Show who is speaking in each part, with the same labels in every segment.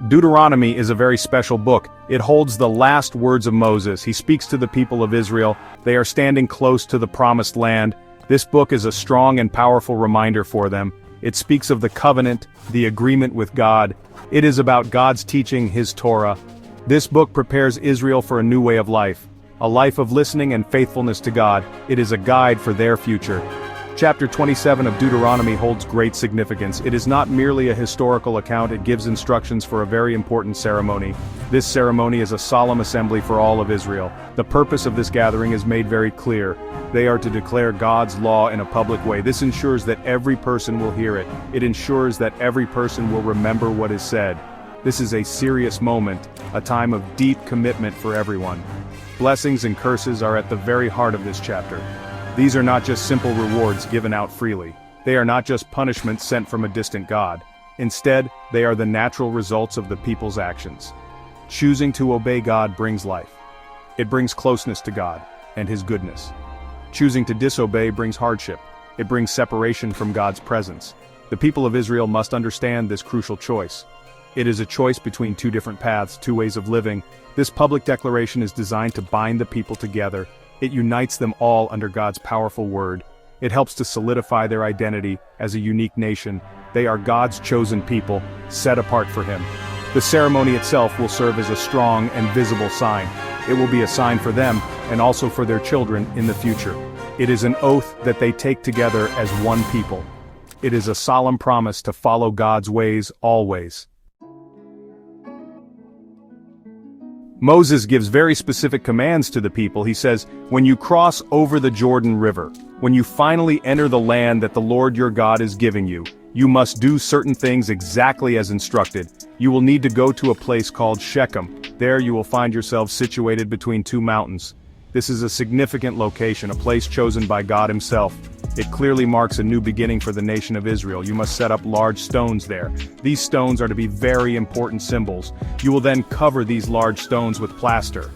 Speaker 1: Deuteronomy is a very special book. It holds the last words of Moses. He speaks to the people of Israel. They are standing close to the promised land. This book is a strong and powerful reminder for them. It speaks of the covenant, the agreement with God. It is about God's teaching, His Torah. This book prepares Israel for a new way of life, a life of listening and faithfulness to God. It is a guide for their future. Chapter 27 of Deuteronomy holds great significance. It is not merely a historical account, it gives instructions for a very important ceremony. This ceremony is a solemn assembly for all of Israel. The purpose of this gathering is made very clear. They are to declare God's law in a public way. This ensures that every person will hear it. It ensures that every person will remember what is said. This is a serious moment, a time of deep commitment for everyone. Blessings and curses are at the very heart of this chapter. These are not just simple rewards given out freely. They are not just punishments sent from a distant God. Instead, they are the natural results of the people's actions. Choosing to obey God brings life. It brings closeness to God and His goodness. Choosing to disobey brings hardship. It brings separation from God's presence. The people of Israel must understand this crucial choice. It is a choice between two different paths, two ways of living. This public declaration is designed to bind the people together. It unites them all under God's powerful word. It helps to solidify their identity as a unique nation. They are God's chosen people, set apart for Him. The ceremony itself will serve as a strong and visible sign. It will be a sign for them, and also for their children in the future. It is an oath that they take together as one people. It is a solemn promise to follow God's ways always. Moses gives very specific commands to the people. He says, when you cross over the Jordan River, when you finally enter the land that the Lord your God is giving you, you must do certain things exactly as instructed. You will need to go to a place called Shechem. There you will find yourselves situated between two mountains. This is a significant location, a place chosen by God Himself. It clearly marks a new beginning for the nation of Israel. You must set up large stones there. These stones are to be very important symbols. You will then cover these large stones with plaster.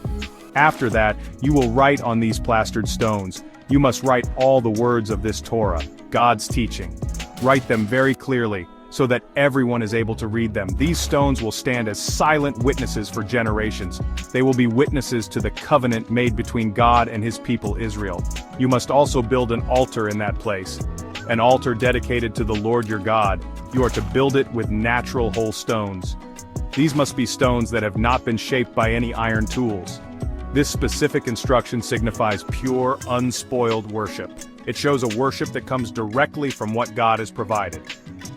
Speaker 1: After that, you will write on these plastered stones. You must write all the words of this Torah, God's teaching. Write them very clearly, so that everyone is able to read them. These stones will stand as silent witnesses for generations. They will be witnesses to the covenant made between God and His people Israel. You must also build an altar in that place. An altar dedicated to the Lord your God. You are to build it with natural whole stones. These must be stones that have not been shaped by any iron tools. This specific instruction signifies pure, unspoiled worship. It shows a worship that comes directly from what God has provided.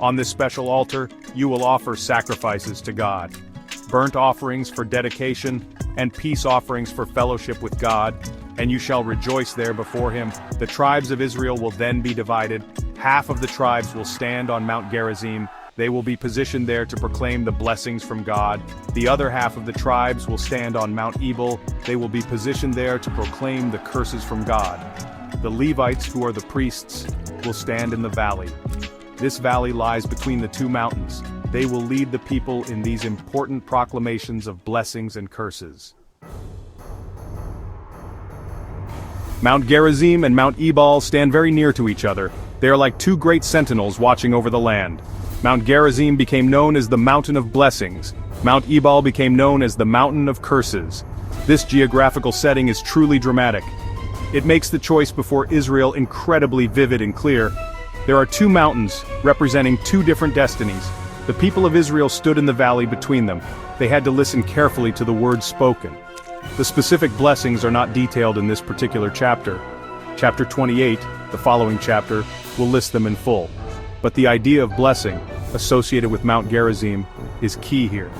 Speaker 1: On this special altar, you will offer sacrifices to God. Burnt offerings for dedication, and peace offerings for fellowship with God, and you shall rejoice there before Him. The tribes of Israel will then be divided. Half of the tribes will stand on Mount Gerizim. They will be positioned there to proclaim the blessings from God. The other half of the tribes will stand on Mount Ebal. They will be positioned there to proclaim the curses from God. The Levites, who are the priests, will stand in the valley. This valley lies between the two mountains. They will lead the people in these important proclamations of blessings and curses. Mount Gerizim and Mount Ebal stand very near to each other. They are like two great sentinels watching over the land. Mount Gerizim became known as the Mountain of Blessings. Mount Ebal became known as the Mountain of Curses. This geographical setting is truly dramatic. It makes the choice before Israel incredibly vivid and clear. There are two mountains, representing two different destinies. The people of Israel stood in the valley between them. They had to listen carefully to the words spoken. The specific blessings are not detailed in this particular chapter. Chapter 28, the following chapter, will list them in full. But the idea of blessing, associated with Mount Gerizim, is key here.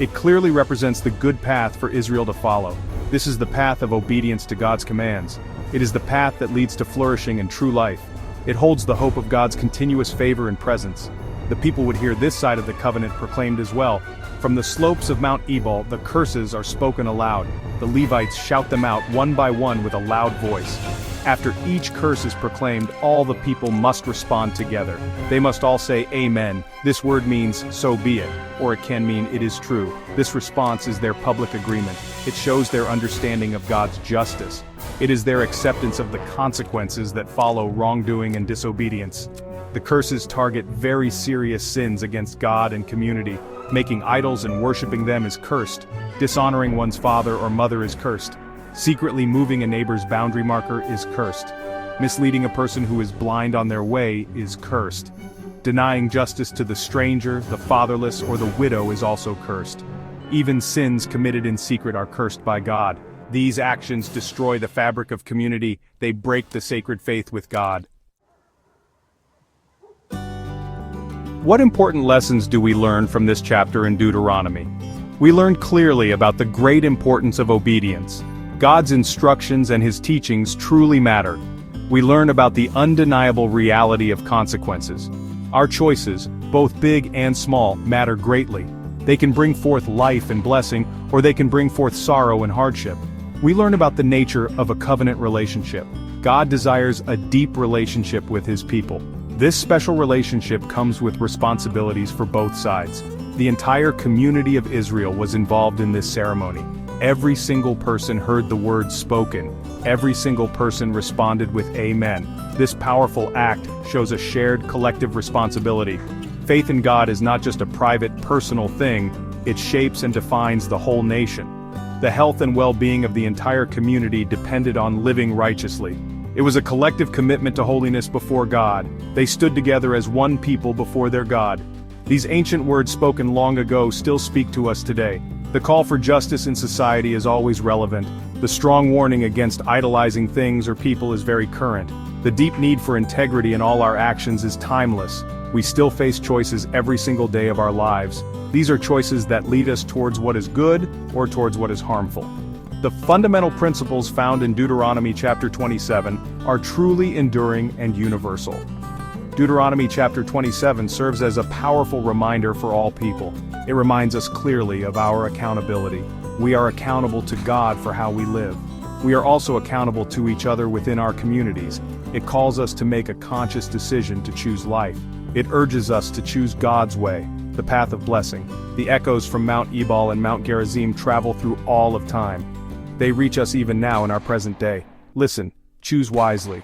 Speaker 1: It clearly represents the good path for Israel to follow. This is the path of obedience to God's commands. It is the path that leads to flourishing and true life. It holds the hope of God's continuous favor and presence. The people would hear this side of the covenant proclaimed as well. From the slopes of Mount Ebal, the curses are spoken aloud. The Levites shout them out one by one with a loud voice. After each curse is proclaimed, all the people must respond together. They must all say Amen. This word means so be it, or it can mean it is true. This response is their public agreement. It shows their understanding of God's justice. It is their acceptance of the consequences that follow wrongdoing and disobedience. The The curses target very serious sins against God and community. Making idols and worshipping them is cursed. Dishonoring one's father or mother is cursed. Secretly moving a neighbor's boundary marker is cursed. Misleading a person who is blind on their way is cursed. Denying justice to the stranger, the fatherless, or the widow is also cursed. Even sins committed in secret are cursed by God. These actions destroy the fabric of community. They break the sacred faith with God. What important lessons do we learn from this chapter in Deuteronomy? We learn clearly about the great importance of obedience. God's instructions and his teachings truly matter. We learn about the undeniable reality of consequences. Our choices, both big and small, matter greatly. They can bring forth life and blessing, or they can bring forth sorrow and hardship. We learn about the nature of a covenant relationship. God desires a deep relationship with his people. This special relationship comes with responsibilities for both sides. The entire community of Israel was involved in this ceremony. Every single person heard the words spoken. Every single person responded with amen. This powerful act shows a shared collective responsibility. Faith in God is not just a private, personal thing, it shapes and defines the whole nation. The health and well-being of the entire community depended on living righteously. It was a collective commitment to holiness before God. They stood together as one people before their God. These ancient words spoken long ago still speak to us today. The call for justice in society is always relevant. The strong warning against idolizing things or people is very current. The deep need for integrity in all our actions is timeless. We still face choices every single day of our lives. These are choices that lead us towards what is good or towards what is harmful. The fundamental principles found in Deuteronomy chapter 27 are truly enduring and universal. Deuteronomy chapter 27 serves as a powerful reminder for all people. It reminds us clearly of our accountability. We are accountable to God for how we live. We are also accountable to each other within our communities. It calls us to make a conscious decision to choose life. It urges us to choose God's way, the path of blessing. The echoes from Mount Ebal and Mount Gerizim travel through all of time. They reach us even now in our present day. Listen, choose wisely.